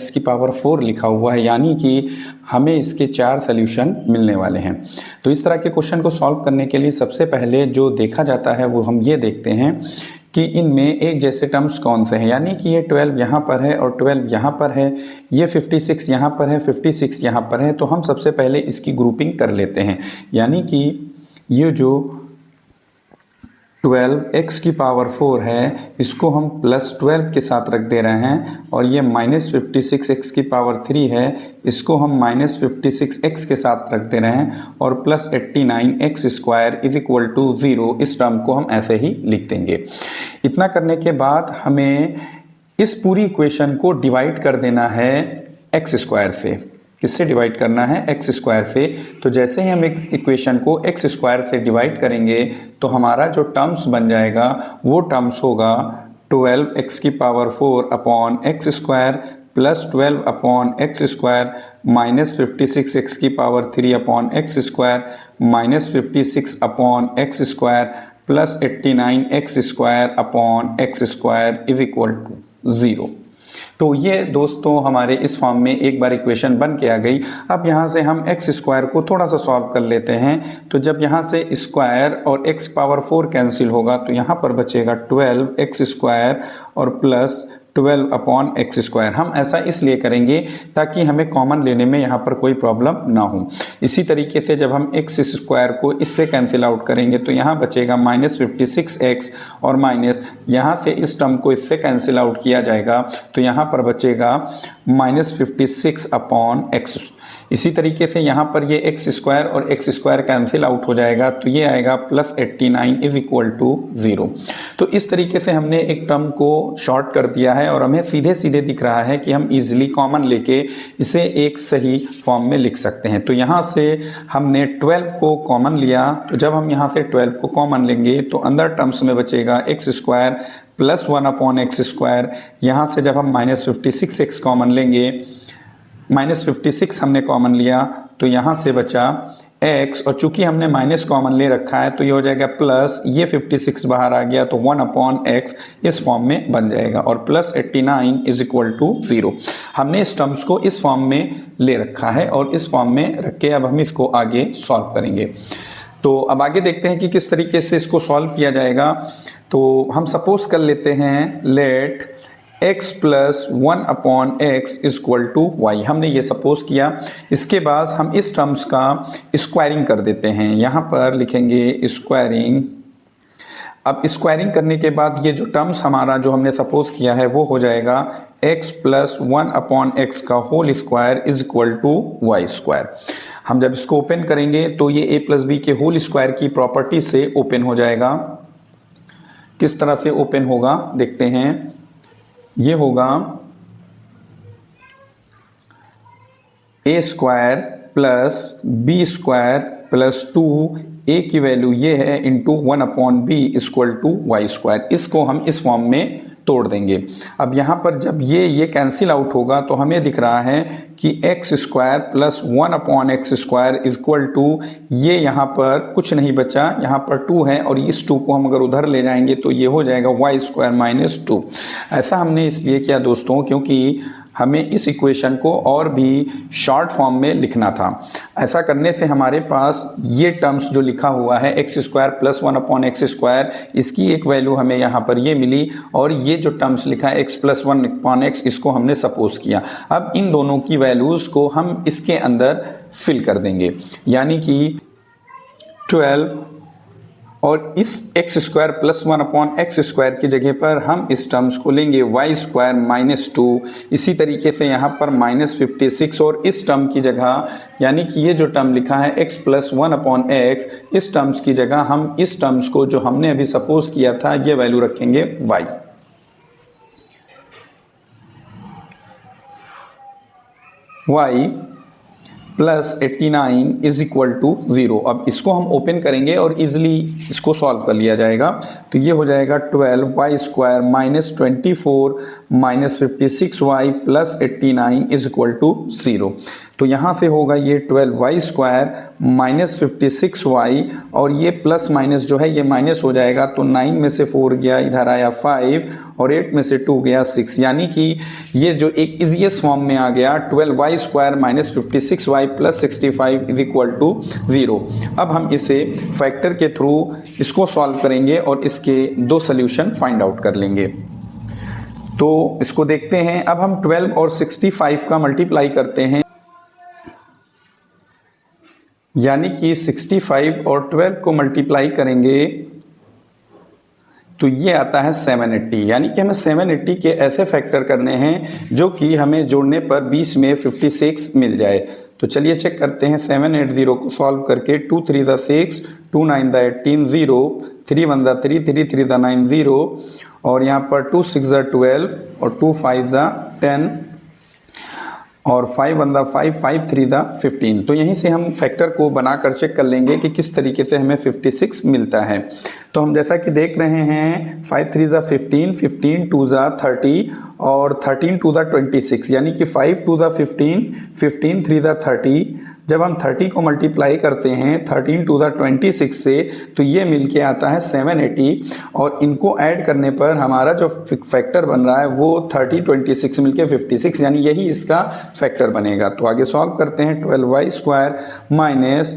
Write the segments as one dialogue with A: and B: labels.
A: X की power 4 लिखा हुआ है, यानी कि हमें इसके 4 सॉल्यूशन मिलने वाले हैं। तो इस तरह के क्वेश्चन को सॉल्व करने के लिए सबसे पहले जो देखा जाता है वो हम ये देखते हैं कि इनमें एक जैसे टर्म्स कौन से हैं, यानी कि ये 12 यहाँ पर है और 12 यहाँ पर है, ये 56 यहाँ पर है, 56 यहाँ पर है। तो हम सबसे पहले इसकी ग्रुपिंग कर लेते हैं, यानी कि ये जो 12 एक्स की पावर 4 है इसको हम +12 के साथ रख दे रहे हैं, और ये -56 एक्स की पावर 3 है इसको हम -56 एक्स के साथ रख दे रहे हैं, और +89 x square is equal to 0। इस टर्म को हम ऐसे ही लिख देंगे। इतना करने के बाद हमें इस पूरी इक्वेशन को डिवाइड कर देना है एक्स स्क्वायर से। किससे डिवाइड करना है? एक्स स्क्वायर से। तो जैसे ही हम इस इक्वेशन को एक्स स्क्वायर से डिवाइड करेंगे तो हमारा जो टर्म्स बन जाएगा वो टर्म्स होगा 12 एक्स की power 4 upon x square plus 12 upon x square minus 56 x की power 3 upon x square minus 56 upon x square plus 89 x square upon x square is equal to 0। तो ये दोस्तों हमारे इस फॉर्म में एक बार इक्वेशन बन के आ गई। अब यहाँ से हम एक्स स्क्वायर को थोड़ा सा सॉल्व कर लेते हैं। तो जब यहाँ से स्क्वायर और एक्स पावर 4 कैंसिल होगा तो यहाँ पर बचेगा 12 एक्स स्क्वायर और प्लस 12 अपॉन एक्स स्क्वायर। हम ऐसा इसलिए करेंगे ताकि हमें कॉमन लेने में यहाँ पर कोई प्रॉब्लम ना हो। इसी तरीके से जब हम एक्स स्क्वायर को इससे कैंसिल आउट करेंगे तो यहाँ बचेगा -56 एक्स, और माइनस यहाँ से इस टर्म को इससे कैंसिल आउट किया जाएगा तो यहाँ पर बचेगा -56 अपॉन एक्स। इसी तरीके से यहाँ पर ये एक्स स्क्वायर और एक्स स्क्वायर कैंसिल आउट हो जाएगा तो ये आएगा +89 इज इक्वल टू 0। तो इस तरीके से हमने एक टर्म को शॉर्ट कर दिया है और हमें सीधे सीधे दिख रहा है कि हम इजीली कॉमन लेके इसे एक सही फॉर्म में लिख सकते हैं। तो यहाँ से हमने 12 को कॉमन लिया, तो जब हम यहाँ से 12 को कॉमन लेंगे तो अंदर टर्म्स में बचेगा x square plus 1 upon x square. यहाँ से जब हम -56 एक्स कॉमन लेंगे, -56 हमने कॉमन लिया तो यहाँ से बचा x, और चूंकि हमने माइनस कॉमन ले रखा है तो ये हो जाएगा प्लस, ये 56 बाहर आ गया तो 1 अपॉन एक्स इस फॉर्म में बन जाएगा, और +89 इज इक्वल टू 0। हमने इस टर्म्स को इस फॉर्म में ले रखा है और इस फॉर्म में रख के अब हम इसको आगे सॉल्व करेंगे। तो अब आगे देखते हैं कि किस तरीके से इसको सॉल्व किया जाएगा। तो हम सपोज कर लेते हैं let x plus 1 upon x equal to y. हमने ये सपोज किया। इसके बाद हम इस टर्म्स का स्क्वायरिंग कर देते हैं। यहाँ पर लिखेंगे स्क्वायरिंग। अब स्क्वायरिंग करने के बाद ये जो टर्म्स हमारा जो हमने सपोज किया है वो हो जाएगा x प्लस 1 अपॉन एक्स का whole square is equal to y square. हम जब इसको ओपन करेंगे तो ये a प्लस बी के होल स्क्वायर की प्रॉपर्टी से ओपन हो जाएगा। किस तरह से ओपन होगा देखते हैं। ये होगा a square plus B square plus 2, a की वैल्यू ये है into 1 upon B equal to y square. इसको हम इस फॉर्म में तोड़ देंगे। अब यहाँ पर जब ये कैंसिल आउट होगा तो हमें दिख रहा है कि x square plus 1 upon x square equal to, ये यहाँ पर कुछ नहीं बचा, यहाँ पर 2 है और इस 2 को हम अगर उधर ले जाएंगे तो ये हो जाएगा वाई स्क्वायर माइनस 2। ऐसा हमने इसलिए किया दोस्तों क्योंकि हमें इस इक्वेशन को और भी शॉर्ट फॉर्म में लिखना था। ऐसा करने से हमारे पास ये टर्म्स जो लिखा हुआ है x square plus 1 upon x square, इसकी एक वैल्यू हमें यहाँ पर ये मिली, और ये जो टर्म्स लिखा है एक्स प्लस 1 अपॉन एक्स, इसको हमने सपोज किया। अब इन दोनों की वैल्यूज़ को हम इसके अंदर फिल कर देंगे, यानी कि 12 और इस x square plus 1 upon x square की जगह पर हम इस टर्म्स को लेंगे वाई स्क्वायर माइनस 2। इसी तरीके से यहाँ पर -56 और इस टर्म की जगह, यानी कि ये जो टर्म लिखा है एक्स प्लस 1 अपॉन एक्स, इस टर्म्स की जगह हम इस टर्म्स को जो हमने अभी सपोज किया था ये वैल्यू रखेंगे y. Y plus 89 is equal to 0। अब इसको हम ओपन करेंगे और इजिली इसको सॉल्व कर लिया जाएगा। तो ये हो जाएगा 12 y square minus 24 minus 56 y plus 89 is equal to 0। तो यहाँ से होगा ये 12y स्क्वायर माइनस 56y, और ये प्लस माइनस जो है ये माइनस हो जाएगा, तो 9 में से 4 गया, इधर आया 5 और 8 में से 2 गया 6, यानी कि ये जो एक इजीएस्ट फॉर्म में आ गया 12y square minus 56y plus 65 is equal to 0। अब हम इसे फैक्टर के थ्रू इसको सॉल्व करेंगे और इसके दो सोल्यूशन फाइंड आउट कर लेंगे। तो इसको देखते हैं। अब हम 12 और 65 का मल्टीप्लाई करते हैं, यानी कि 65 और 12 को मल्टीप्लाई करेंगे तो ये आता है 780, यानी कि हमें 780 के ऐसे फैक्टर करने हैं जो कि हमें जोड़ने पर 20 में 56 मिल जाए। तो चलिए चेक करते हैं 780 को सॉल्व करके। 2 3 द 6, 2 9 द 18, 0, 3 1 द 3, 3 3 द 9, 0, और यहाँ पर 2 6 द 12 और 2 5 द 10 और 5 1 द 5, 5 3 द 15। तो यहीं से हम फैक्टर को बनाकर चेक कर लेंगे कि किस तरीके से हमें 56 मिलता है। तो हम जैसा कि देख रहे हैं 5 3 द 15, 15 2 द 30 और 13 2 द 26, यानी कि 5 2 द 15, 15 3 द 30। जब हम 30 को मल्टीप्लाई करते हैं 13 टू द 26 से, तो ये मिलके आता है 780, और इनको ऐड करने पर हमारा जो फैक्टर बन रहा है वो 30 26 मिलके 56, यानी यही इसका फैक्टर बनेगा। तो आगे सॉल्व करते हैं। 12y square minus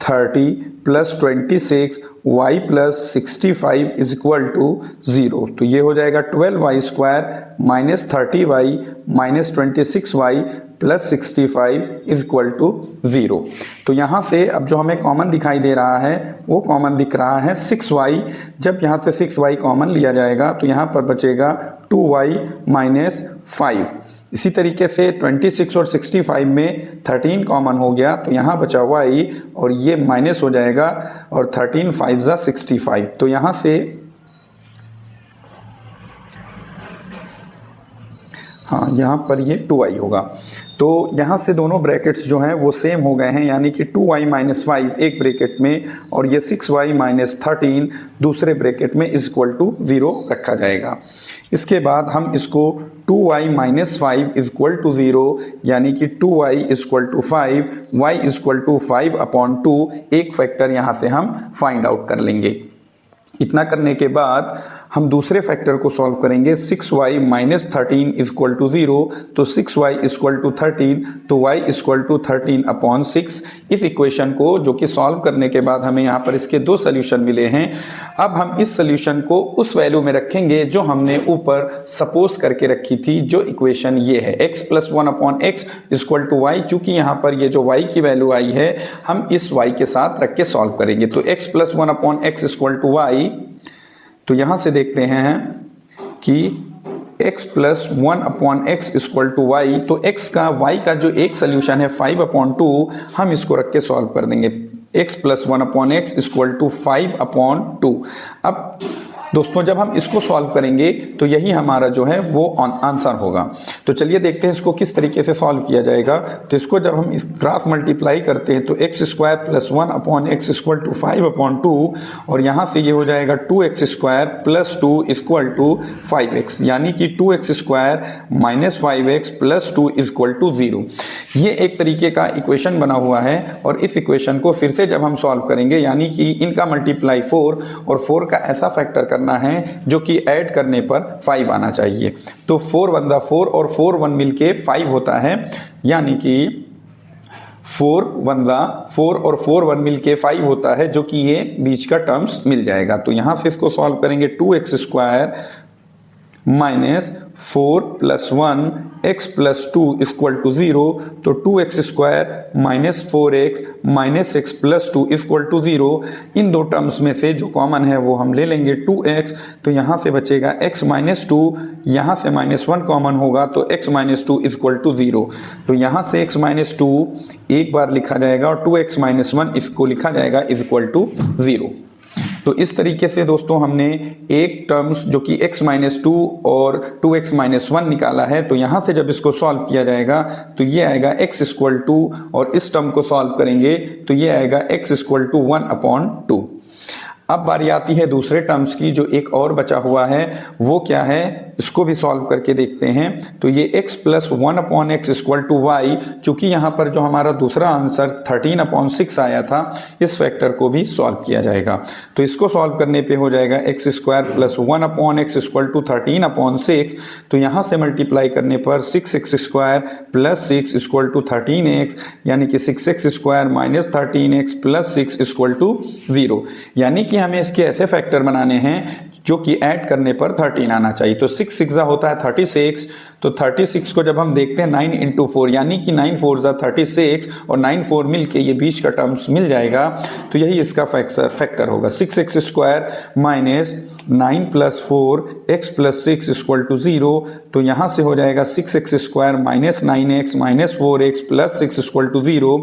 A: 30 plus 26 y plus 65 is equal to 0। तो ये हो जाएगा 12y square minus 30y minus 26y plus 65 is equal to 0। तो यहाँ से अब जो हमें कॉमन दिखाई दे रहा है वो कॉमन दिख रहा है 6y। जब यहाँ से 6y कॉमन लिया जाएगा तो यहाँ पर बचेगा 2y माइनस 5। इसी तरीके से 26 और 65 में 13 कॉमन हो गया, तो यहाँ बचा y और ये माइनस हो जाएगा, और 13 5 ज़ा 65। तो यहाँ से हाँ, यहाँ पर ये 2y होगा। तो यहाँ से दोनों ब्रैकेट्स जो हैं वो सेम हो गए हैं, यानी कि 2y माइनस 5 एक ब्रैकेट में और ये 6y माइनस 13 दूसरे ब्रैकेट में इज इक्वल टू 0 रखा जाएगा। इसके बाद हम इसको 2y minus 5 is equal to 0, यानी कि 2y is equal to 5, y is equal to 5/2 एक फैक्टर यहाँ से हम फाइंड आउट कर लेंगे। इतना करने के बाद हम दूसरे फैक्टर को सॉल्व करेंगे। 6y minus 13 is equal to 0, तो 6y इज इक्वल टू 13, तो y इज इक्वल टू 13/6। इस इक्वेशन को जो कि सॉल्व करने के बाद हमें यहाँ पर इसके दो सोल्यूशन मिले हैं। अब हम इस सोल्यूशन को उस वैल्यू में रखेंगे जो हमने ऊपर सपोज करके रखी थी। जो इक्वेशन ये है x plus 1/x is equal to y, चूंकि यहाँ पर ये जो y की वैल्यू आई है हम इस y के साथ रख के सॉल्व करेंगे। तो x plus 1/x is equal to y, तो यहाँ से देखते हैं कि x plus 1/x is equal to y, तो x का y का जो एक सोल्यूशन है 5/2 हम इसको रख के सॉल्व कर देंगे। x plus 1/x is equal to 5/2। अब दोस्तों जब हम इसको सॉल्व करेंगे तो यही हमारा जो है वो आंसर होगा। तो चलिए देखते हैं इसको किस तरीके से सॉल्व किया जाएगा। तो इसको जब हम इस क्रॉस मल्टीप्लाई करते हैं तो x square plus 1/x equal to 5/2, और यहाँ से ये हो जाएगा 2x square plus 2 equal to 5x, यानी कि 2x square minus 5x plus 2 equal to 0। ये एक तरीके का इक्वेशन बना हुआ है, और इस इक्वेशन को फिर से जब हम सॉल्व करेंगे, यानी कि इनका मल्टीप्लाई 4 और 4 का ऐसा फैक्टर करना है जो कि ऐड करने पर 5 आना चाहिए। तो 4 1 दा 4 और 4 1 मिलके 5 होता है, यानी कि 4 1 दा 4 और 4 1 मिलके 5 होता है, जो कि ये बीच का टर्म्स मिल जाएगा। तो यहां से इसको सॉल्व करेंगे। 2x square minus 4 plus 1 x plus 2 equal to 0, तो 2x square minus 4x minus x plus 2 equal to 0। इन दो टर्म्स में से जो कॉमन है वो हम ले लेंगे 2x, तो यहाँ से बचेगा x माइनस 2, यहाँ से माइनस 1 कॉमन होगा तो x माइनस 2 इक्वल टू 0। तो यहाँ से x माइनस 2 एक बार लिखा जाएगा और 2x माइनस 1 इसको लिखा जाएगा इक्वल टू 0। तो इस तरीके से दोस्तों हमने एक टर्म्स जो कि x माइनस 2 और 2x माइनस 1 निकाला है। तो यहाँ से जब इसको सॉल्व किया जाएगा तो ये आएगा x इक्वल टू, और इस टर्म को सॉल्व करेंगे तो ये आएगा x इक्वल टू 1/2। अब बारी आती है दूसरे टर्म्स की, जो एक और बचा हुआ है वो क्या है, इसको भी सॉल्व करके देखते हैं। तो ये x plus 1/x equal to y, चूंकि यहाँ पर जो हमारा दूसरा आंसर 13/6 आया था, इस फैक्टर को भी सॉल्व किया जाएगा। तो इसको सॉल्व करने पे हो जाएगा x square plus 1/x equal to 13/6। तो यहाँ से मल्टीप्लाई करने पर 6x square plus 6 equal to 13x, यानी कि 6x square minus 13x plus 6 equal to 0। यानी कि हमें इसके ऐसे फैक्टर बनाने हैं जो कि ऐड करने पर 13 आना चाहिए। तो 6 6 है 36, तो 36 को जब हम देखते हैं 9 इंटू 4, यानी कि 9 4 36 और 9 4 मिल के ये बीच का टर्म्स मिल जाएगा। तो यही इसका फैक्टर होगा। 6x square minus 9 plus 4 x plus 6 equal to 0। तो यहाँ से हो जाएगा 6x square minus 9x minus 4x plus 6 equal to 0,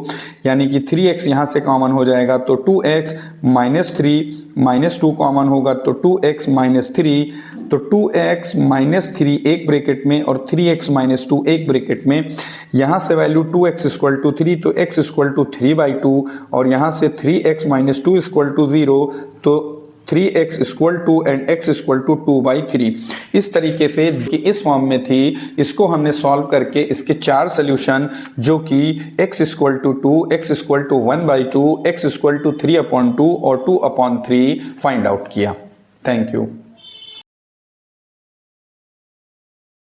A: यानी कि 3x यहाँ से कॉमन हो जाएगा। तो 2x माइनस 3 माइनस 2 कॉमन होगा, तो 2x माइनस 3। तो 2x माइनस 3 एक ब्रैकेट में और 3x माइनस 2 एक ब्रैकेट में। यहाँ से वैल्यू 2x इक्वल टू 3, तो x इक्वल टू 3/2, और यहाँ से 3x माइनस 2 इक्वल टू 0, तो 3x equal to and x equal to 2/3। इस तरीके से कि इस फॉर्म में थी, इसको हमने सॉल्व करके इसके 4 सोल्यूशन, जो कि x equal to 2, x equal to 1/2, x equal to 3/2 और 2/3 फाइंड आउट किया। Thank you.